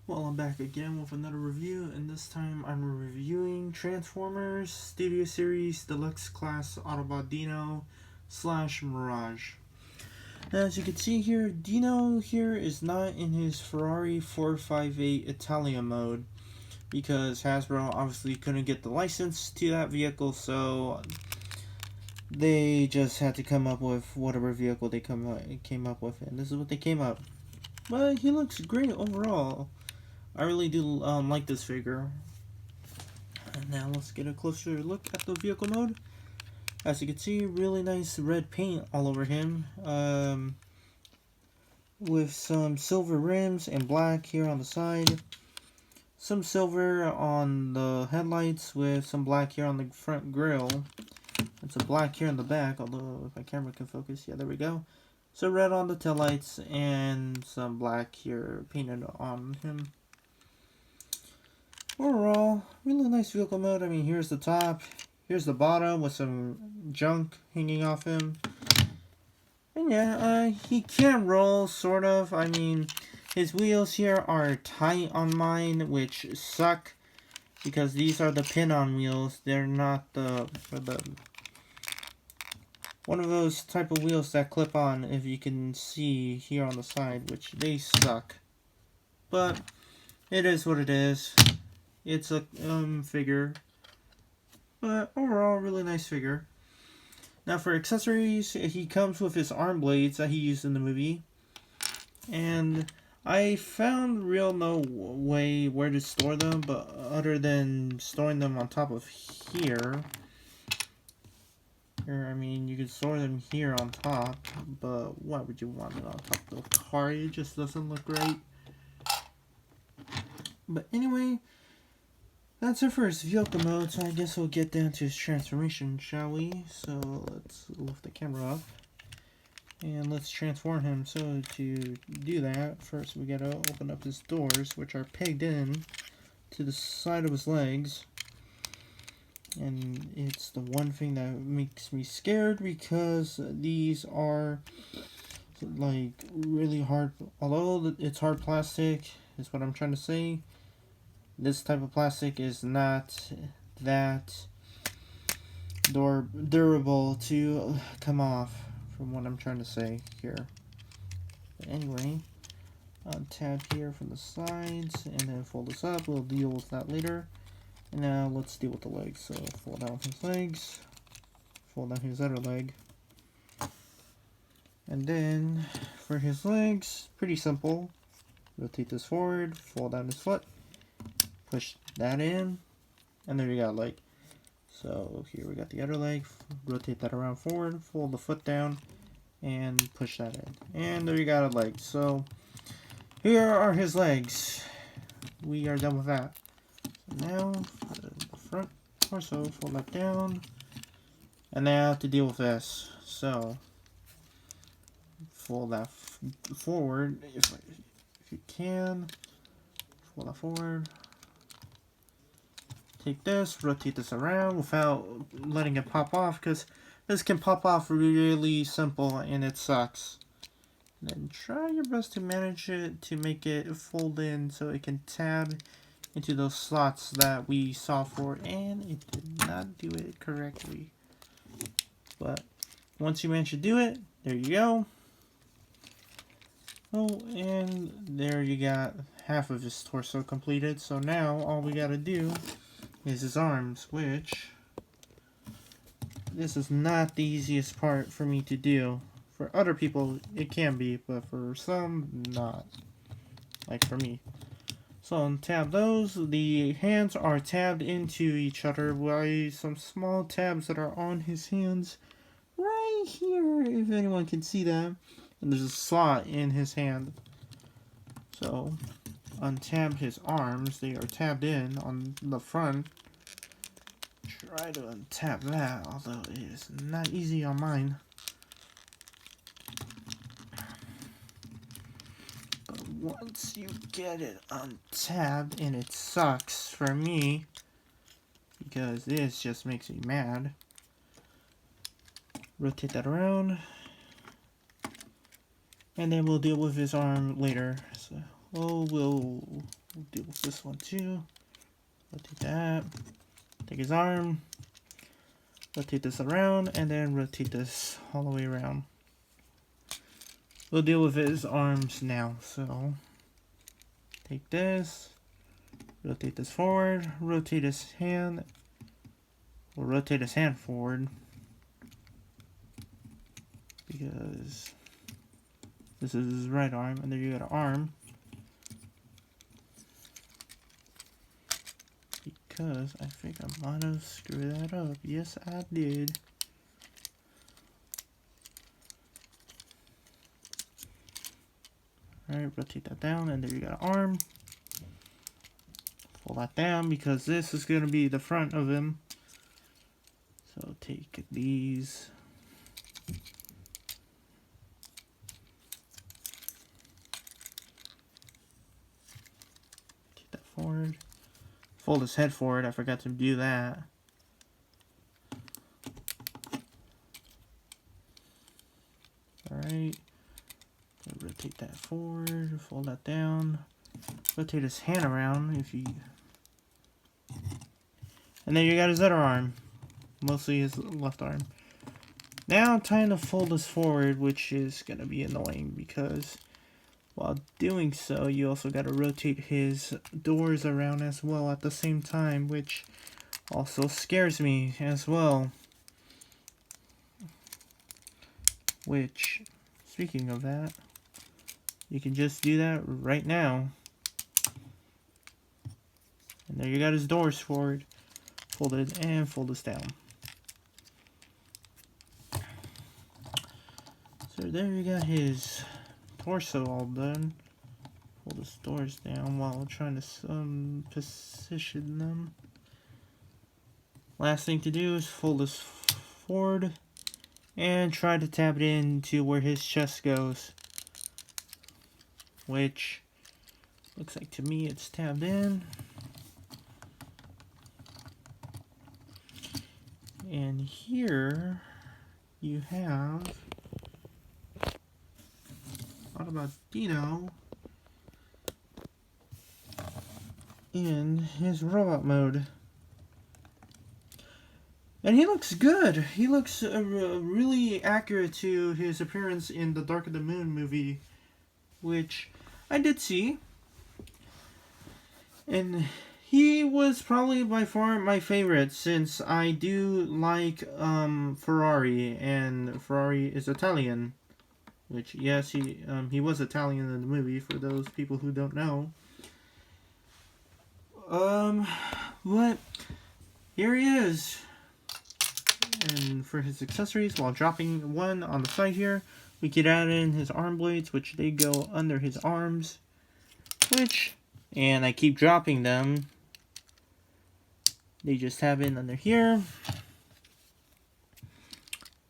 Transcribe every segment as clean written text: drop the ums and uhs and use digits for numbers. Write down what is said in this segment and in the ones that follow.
Well, I'm back again with another review, and this time I'm reviewing Transformers Studio Series Deluxe Class Autobot Dino slash Mirage. Now, as you can see here, Dino here is not in his Ferrari 458 Italia mode because Hasbro obviously couldn't get the license to that vehicle, so they just had to come up with whatever vehicle they came up with, and this is what they came up. But he looks great overall. I really do like this figure. And now let's get a closer look at the vehicle mode. As you can see, really nice red paint all over him. With some silver rims and black here on the side. Some silver on the headlights with some black here on the front grille. And some black here in the back, although if my camera can focus, yeah, there we go. So red on the taillights and some black here painted on him. Overall, really nice vehicle mode. I mean, here's the top, here's the bottom with some junk hanging off him. And yeah, he can roll, sort of. I mean, his wheels here are tight on mine, which suck. Because these are the pin-on wheels. They're not the one of those type of wheels that clip on, if you can see here on the side, which they suck. But it is what it is. It's a figure, but overall, really nice figure. Now for accessories, he comes with his arm blades that he used in the movie, and I found real no way where to store them, but other than storing them on top of here. Here, I mean, you could store them here on top, but why would you want it on top of the car? It just doesn't look right. But anyway, that's it for his vehicle mode, so I guess we'll get down to his transformation, shall we? So let's lift the camera up and let's transform him. So to do that, first we gotta open up his doors, which are pegged in to the side of his legs. And it's the one thing that makes me scared because these are like really hard, although it's hard plastic is what I'm trying to say. This type of plastic is not that durable to come off, from what I'm trying to say here. But anyway, tab here from the sides, and then fold this up. We'll deal with that later. And now let's deal with the legs. So fold down his legs, fold down his other leg. And then for his legs, pretty simple. Rotate this forward, fold down his foot. Push that in, and there you got a leg. So here we got the other leg. Rotate that around forward, fold the foot down, and push that in. And there you got a leg. So here are his legs. We are done with that. So now for the front torso, fold that down. And now to deal with this. So fold that forward if you can. Fold that forward. Take this, rotate this around without letting it pop off, because this can pop off really simple and it sucks. And then try your best to manage it to make it fold in so it can tab into those slots that we saw for, and it did not do it correctly. But once you manage to do it, there you go. Oh, and there you got half of his torso completed. So now all we gotta do is his arms, which this is not the easiest part for me to do. For other people it can be, but for some not, like for me. So untab those. The hands are tabbed into each other by some small tabs that are on his hands right here, if anyone can see that. And there's a slot in his hand. So untab his arms. They are tabbed in on the front. Try to untap that, although it is not easy on mine. But once you get it untabbed, and it sucks for me, because this just makes me mad. Rotate that around. And then we'll deal with his arm later. So, we'll We'll deal with this one too. Rotate that. Take his arm. Rotate this around, and then rotate this all the way around. We'll deal with his arms now. So, take this. Rotate this forward. Rotate his hand. We'll rotate his hand forward. Because this is his right arm, and there you got an arm. Because I think I might have screwed that up. Yes, I did. Alright, rotate that down, and there you got an arm. Pull that down because this is going to be the front of him. So take these. Take that forward. Fold his head forward. I forgot to do that. Alright. Rotate that forward. Fold that down. Rotate his hand around if you... And then you got his other arm. Mostly his left arm. Now time to fold this forward, which is going to be annoying because while doing so, you also got to rotate his doors around as well at the same time, which also scares me as well. Which, speaking of that, you can just do that right now. And there you got his doors forward, folded, and fold this down. So there you got his torso all done. Pull the doors down while trying to position them. Last thing to do is fold this forward and try to tap it into where his chest goes. Which looks like to me it's tabbed in. And here you have Autobot Dino in his robot mode. And he looks good. He looks really accurate to his appearance in the Dark of the Moon movie, which I did see. And he was probably by far my favorite since I do like Ferrari, and Ferrari is Italian. Which, yes, he was Italian in the movie, for those people who don't know. But here he is. And for his accessories, while dropping one on the side here, we could add in his arm blades, which they go under his arms. And I keep dropping them. They just have it under here.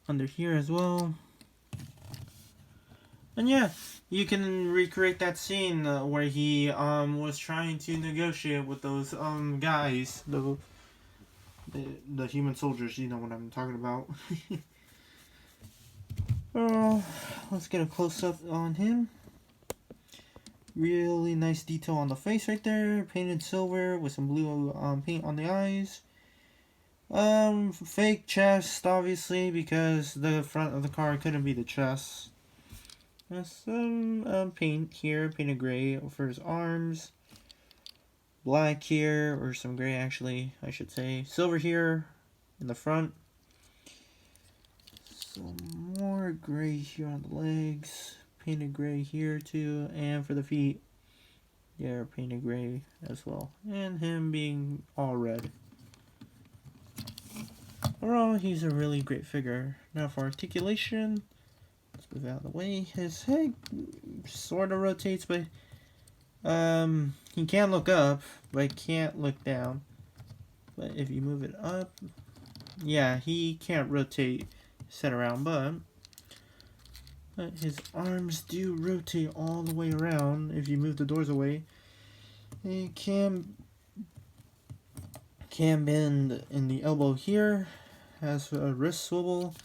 Under here as well. And yeah, you can recreate that scene where he was trying to negotiate with those guys, the human soldiers. You know what I'm talking about. Let's get a close up on him. Really nice detail on the face right there, painted silver with some blue paint on the eyes. Fake chest, obviously, because the front of the car couldn't be the chest. Some paint here, painted gray for his arms. Black here, or some gray actually, I should say. Silver here in the front. Some more gray here on the legs. Painted gray here too, and for the feet, yeah, painted gray as well. And him being all red. Overall, he's a really great figure. Now for articulation. Let's move out of the way. His head sort of rotates, but he can look up, but can't look down. But if you move it up, yeah, he can't rotate, set around, but his arms do rotate all the way around if you move the doors away. It can bend in the elbow here, has a wrist swivel.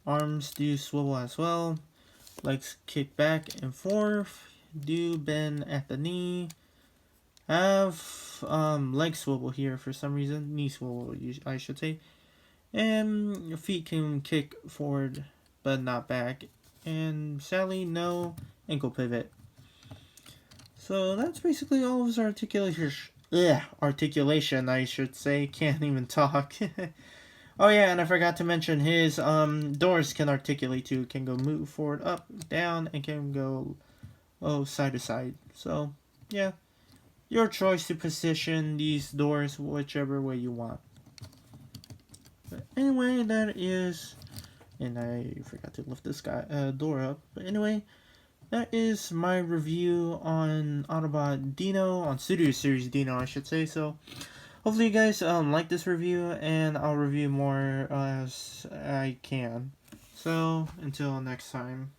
Arms do swivel as well. Legs kick back and forth. Do bend at the knee. have leg swivel here for some reason, knee swivel I should say, and your feet can kick forward but not back, and sadly no ankle pivot. So that's basically all of his articulation I should say. Can't even talk. Oh yeah, and I forgot to mention his doors can articulate too. Can go move forward, up, down, and can go side to side. So yeah, your choice to position these doors whichever way you want. But anyway, that is, and I forgot to lift this door up. But anyway, that is my review on Autobot Dino, on Studio Series Dino I should say. So hopefully you guys like this review, and I'll review more as I can. So until next time.